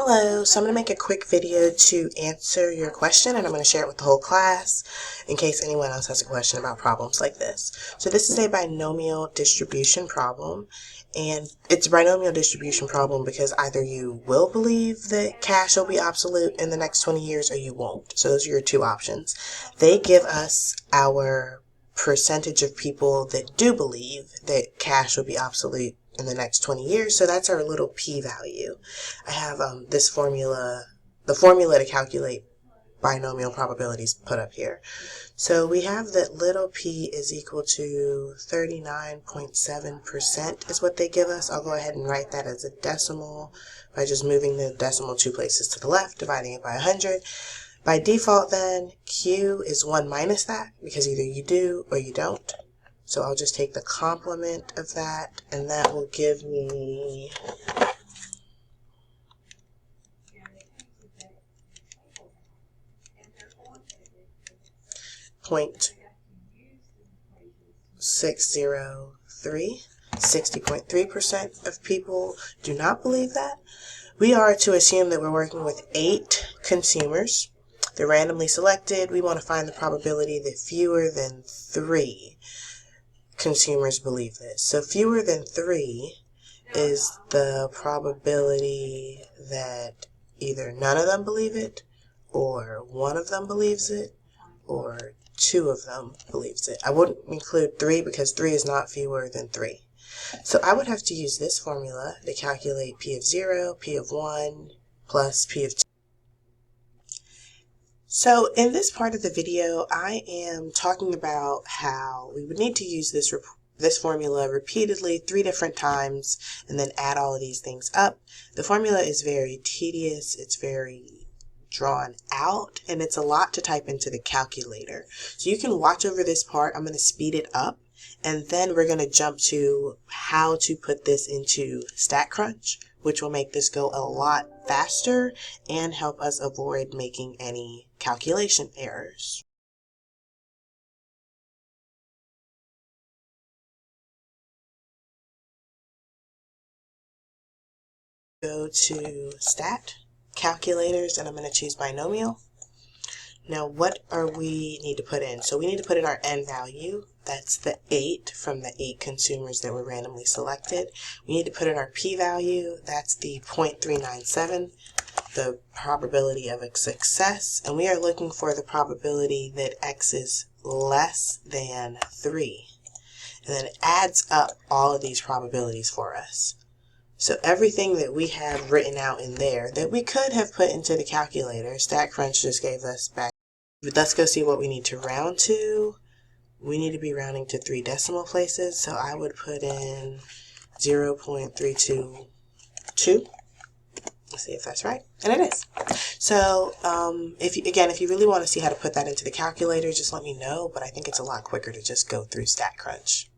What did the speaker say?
Hello, so I'm going to make a quick video to answer your question, and I'm going to share it with the whole class in case anyone else has a question about problems like this. So this is a binomial distribution problem, and it's a binomial distribution problem because either you will believe that cash will be obsolete in the next 20 years or you won't. So those are your two options. They give us our percentage of people that do believe that cash will be obsolete in the next 20 years, so that's our little p-value. I have this formula, the formula to calculate binomial probabilities put up here. So we have that little p is equal to 39.7% is what they give us. I'll go ahead and write that as a decimal by just moving the decimal two places to the left, dividing it by 100. By default then, q is 1 minus that, because either you do or you don't. So I'll just take the complement of that, and that will give me .603. 60.3% of people do not believe that. We are to assume that we're working with 8 consumers. They're randomly selected. We want to find the probability that fewer than 3 consumers believe this. So fewer than 3 is the probability that either none of them believe it, or one of them believes it, or 2 of them believes it. I wouldn't include 3 because 3 is not fewer than 3. So I would have to use this formula to calculate p of 0, p of 1, plus p of 2. So in this part of the video, I am talking about how we would need to use this formula repeatedly 3 different times and then add all of these things up. The formula is very tedious, it's very drawn out, and it's a lot to type into the calculator. So you can watch over this part. I'm going to speed it up, and then we're going to jump to how to put this into StatCrunch, which will make this go a lot faster and help us avoid making any calculation errors. Go to Stat, Calculators, and I'm going to choose Binomial. Now what are we need to put in? So we need to put in our n value. That's the 8 from the 8 consumers that were randomly selected. We need to put in our p-value. That's the 0.397, the probability of a success. And we are looking for the probability that x is less than 3. And then it adds up all of these probabilities for us. So everything that we have written out in there that we could have put into the calculator, StatCrunch just gave us back. But let's go see what we need to round to. We need to be rounding to 3 decimal places, so I would put in 0.322. Let's see if that's right, and it is. So if you really want to see how to put that into the calculator, just let me know, but I think it's a lot quicker to just go through StatCrunch.